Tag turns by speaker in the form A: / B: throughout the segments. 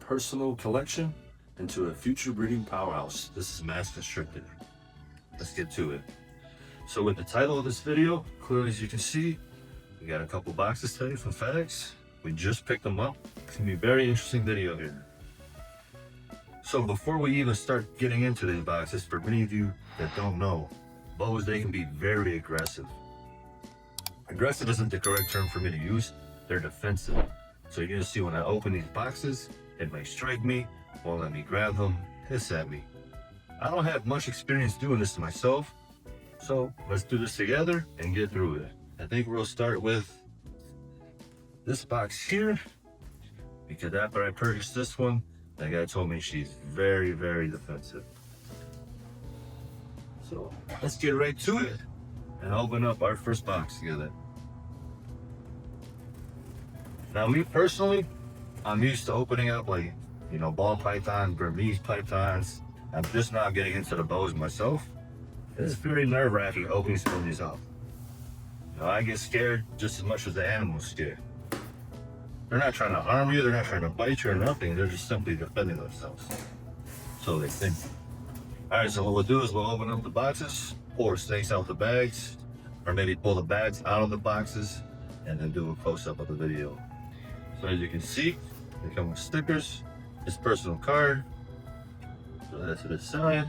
A: personal collection into a future breeding powerhouse. This is MassConstrictor. Let's get to it. So with the title of this video, clearly as you can see, we got a couple boxes today from FedEx. We just picked them up. It's gonna be a very interesting video here. So before we even start getting into these boxes, for many of you that don't know, boas, they can be very aggressive. Aggressive isn't the correct term for me to use. They're defensive. So you're gonna see when I open these boxes, it may strike me, won't let me grab them, hiss at me. I don't have much experience doing this to myself, so let's do this together and get through it. I think we'll start with this box here, because after I purchased this one, that guy told me she's very, very defensive. So let's get right to it and open up our first box together. Now me personally, I'm used to opening up like, ball pythons, Burmese pythons. I'm just not getting into the boas myself. It's very nerve-wracking opening some of these up. I get scared just as much as the animal's scared. They're not trying to harm you, they're not trying to bite you or nothing, they're just simply defending themselves. So they think. Alright, so what we'll do is we'll open up the boxes, pour snakes out the bags, or maybe pull the bags out of the boxes, and then do a close-up of the video. So as you can see, they come with stickers, this personal card, so that's to the side,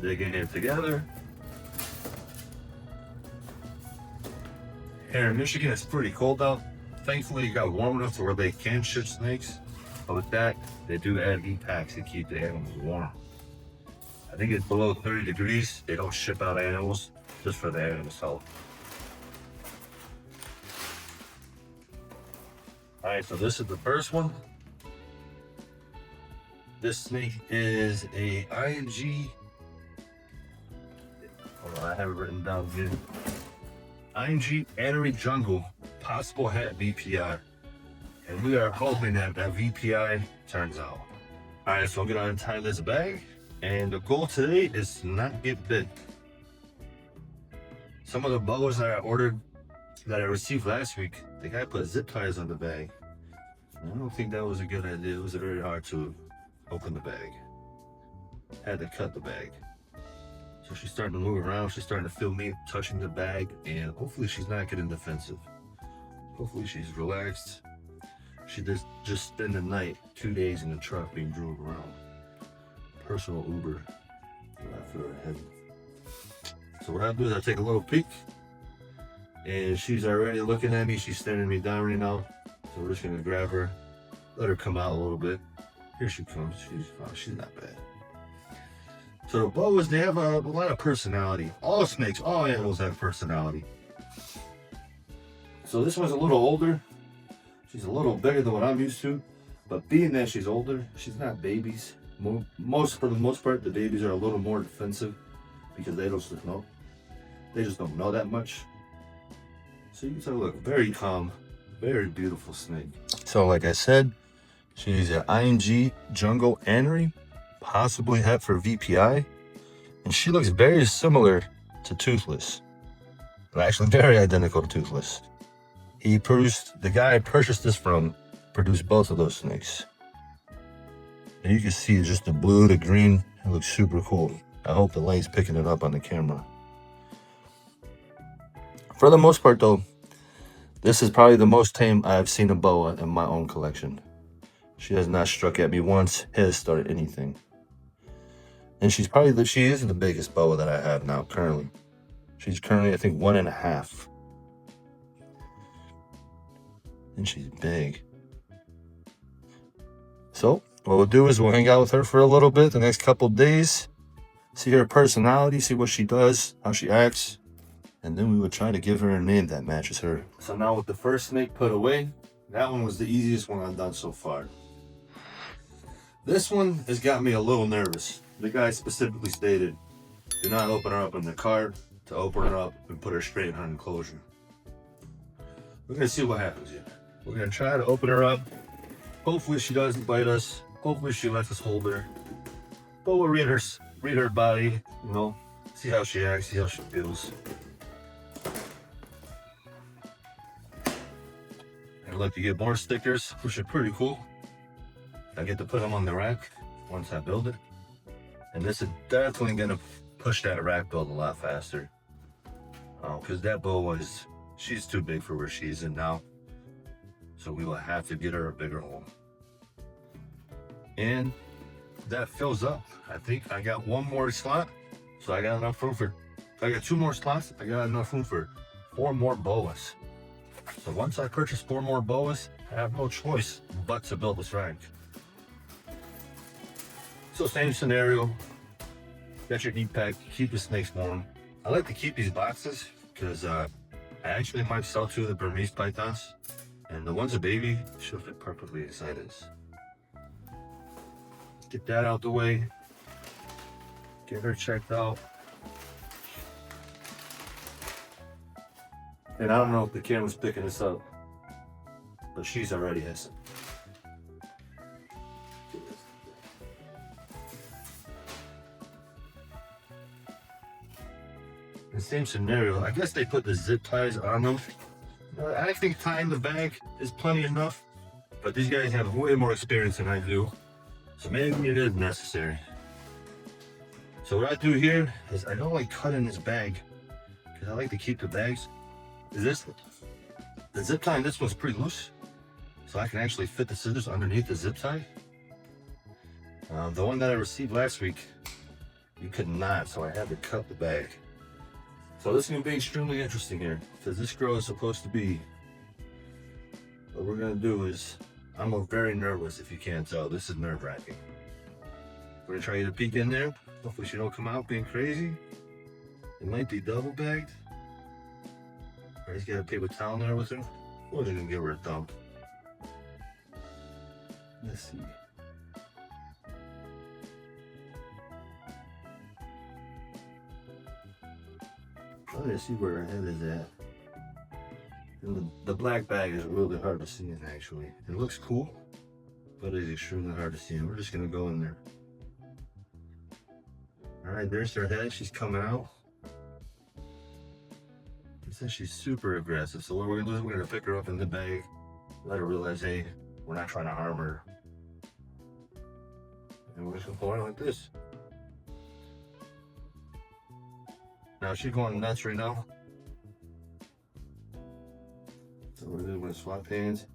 A: they get it together. Here in Michigan, it's pretty cold out. Thankfully, it got warm enough to where they can ship snakes, but with that, they do add heat packs to keep the animals warm. I think it's below 30 degrees. They don't ship out animals just for the animals' health. All right, so this is the first one. This snake is a ING. Hold on, I have it written down here. ING Annery Jungle Possible Het VPI. And we are hoping that that VPI turns out. All right, so I'm gonna untie this bag. And the goal today is to not get bit. Some of the boas that I ordered, that I received last week, the guy put zip ties on the bag. And I don't think that was a good idea. It was very hard to open the bag. Had to cut the bag. So she's starting to move around. She's starting to feel me touching the bag, and hopefully she's not getting defensive. Hopefully she's relaxed. She just spent the night, 2 days in the truck being drove around. Personal Uber. I feel her heavy. So what I do is I take a little peek, and she's already looking at me. She's staring me down right now. So we're just gonna grab her, let her come out a little bit. Here she comes. She's not bad. So the boas, they have a lot of personality. All snakes, all animals have personality. So this one's a little older. She's a little bigger than what I'm used to. But being that she's older, she's not babies. For the most part, the babies are a little more defensive because they just know. They just don't know that much. So you can tell, look, very calm, very beautiful snake. So like I said, she's an ING Jungle Annery, possibly het for VPI, and she looks very similar to Toothless. But actually very identical to Toothless. The guy I purchased this from produced both of those snakes. And you can see just the blue, the green, it looks super cool. I hope the light's picking it up on the camera. For the most part though, this is probably the most tame I've seen a boa in my own collection. She has not struck at me once, has started anything. And she is the biggest boa that I have now currently. She's currently, I think, 1.5. And she's big. So what we'll do is we'll hang out with her for a little bit the next couple days, see her personality, see what she does, how she acts, and then we would try to give her a name that matches her. So now with the first snake put away, that one was the easiest one I've done so far. This one has got me a little nervous. The guy specifically stated, do not open her up in the car, to open her up and put her straight in her enclosure. We're gonna see what happens here. We're gonna try to open her up. Hopefully she doesn't bite us. Hopefully she lets us hold her. But we'll read her body, see how she acts, see how she feels. I'd like to get more stickers, which are pretty cool. I get to put them on the rack once I build it. And this is definitely gonna push that rack build a lot faster. Because that boa she's too big for where she's in now. So we will have to get her a bigger home. And that fills up. I think I got one more slot. So I got enough room for, I got 2 more slots. I got enough room for 4 more boas. So once I purchase 4 more boas, I have no choice but to build this rack. So same scenario, got your heat pack, keep the snakes warm. I like to keep these boxes because I actually might sell 2 of the Burmese pythons, and the one's a baby, she'll fit perfectly inside this. Get that out the way, get her checked out. And I don't know if the camera's picking this up, but she's already hissing. The same scenario, I guess they put the zip ties on them. I think tying the bag is plenty enough, but these guys have way more experience than I do, so maybe it is necessary. So what I do here is I don't like cutting this bag because I like to keep the bags. The zip tie in this one's pretty loose, so I can actually fit the scissors underneath the zip tie. The one that I received last week, you could not, so I had to cut the bag. So this is going to be extremely interesting here, because this girl is supposed to be, what we're going to do is, I'm very nervous if you can't tell. This is nerve-wracking. We're going to try to peek in there. Hopefully she don't come out being crazy. It might be double bagged. Or he's got a paper towel there with her. Or they're going to give her a thumb. Let's see. Oh, let's see where her head is at. And the black bag is really hard to see in, actually. It looks cool, but it's extremely hard to see. And we're just gonna go in there. All right, there's her head. She's coming out. It says she's super aggressive. So what we're gonna do is we're gonna pick her up in the bag, let her realize, hey, we're not trying to harm her. And we're just gonna pull her like this. Now she's going nuts right now. So we're gonna swap hands,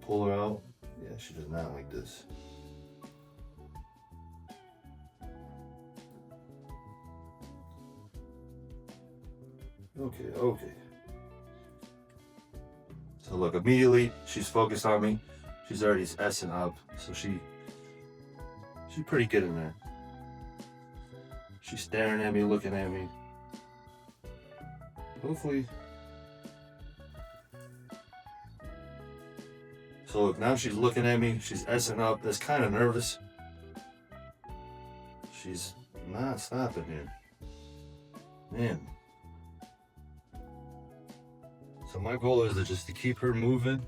A: pull her out. Yeah, she does not like this. Okay. So look, immediately she's focused on me. She's already S-ing up, so she's pretty good in there. She's staring at me, looking at me. Hopefully. So look, now she's looking at me, she's S-ing up, that's kind of nervous. She's not stopping here. Man. So my goal is just to keep her moving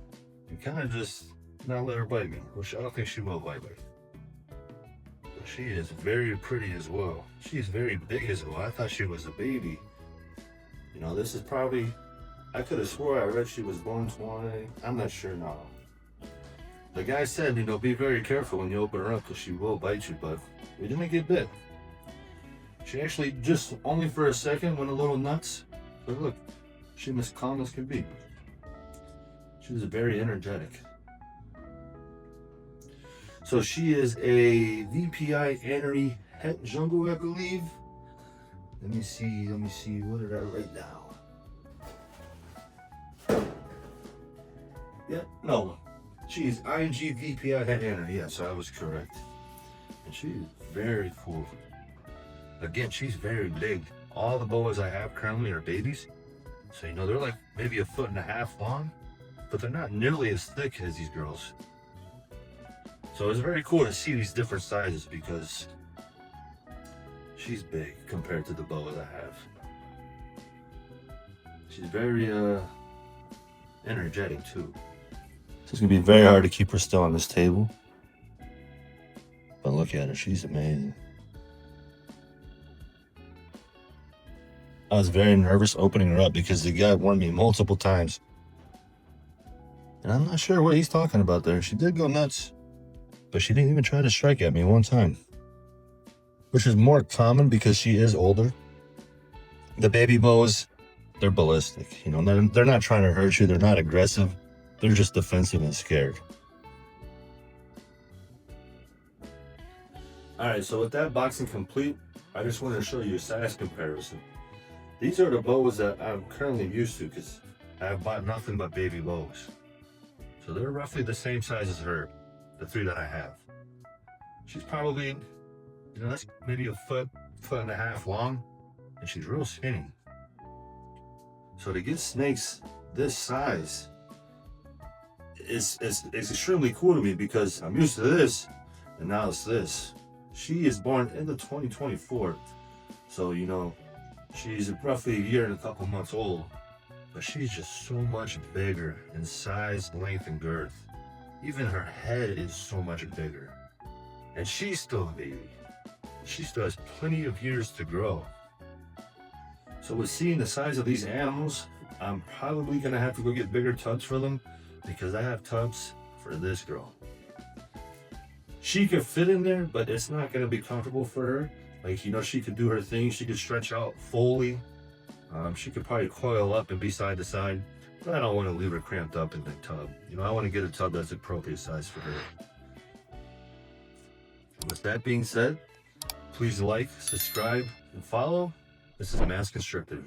A: and kind of just not let her bite me, which I don't think she will bite me. But she is very pretty as well. She's very big as well. I thought she was a baby. You know, this is probably, I could have swore I read she was born 20. I'm not sure now. The guy said, you know, be very careful when you open her up because she will bite you, but we didn't get bit. She actually just only for a second went a little nuts. But look, she was calm as could be. She was very energetic. So she is a VPI Annery Het Jungle, I believe. Let me see, what did I write down? Yeah, no. She's ING VPI Het Annery, yes, I was correct. And she is very cool. Again, she's very big. All the boas I have currently are babies. So, you know, they're like maybe 1.5 feet long, but they're not nearly as thick as these girls. So it's very cool to see these different sizes because she's big compared to the boas I have. She's very energetic too. So it's gonna be very hard to keep her still on this table. But look at her, she's amazing. I was very nervous opening her up because the guy warned me multiple times. And I'm not sure what he's talking about there. She did go nuts. but she didn't even try to strike at me one time, which is more common because she is older. The baby boas, they're ballistic. You know, they're not trying to hurt you. They're not aggressive. They're just defensive and scared. All right, so with that boxing complete, I just wanted to show you a size comparison. These are the boas that I'm currently used to because I've bought nothing but baby boas. So they're roughly the same size as her, the 3 that I have. She's probably, you know, that's maybe a foot and a half long, and she's real skinny. So to get snakes this size is extremely cool to me because I'm used to this, and now it's this. She is born in the 2024, so you know, she's roughly a year and a couple months old, but she's just so much bigger in size, length, and girth. Even her head is so much bigger. And she's still a baby. She still has plenty of years to grow. So with seeing the size of these animals, I'm probably gonna have to go get bigger tubs for them because I have tubs for this girl. She could fit in there, but it's not gonna be comfortable for her. Like, you know, she could do her thing. She could stretch out fully. She could probably coil up and be side to side, but I don't want to leave her cramped up in the tub. You know, I want to get a tub that's appropriate size for her. With that being said, please like, subscribe, and follow. This is MassConstrictor.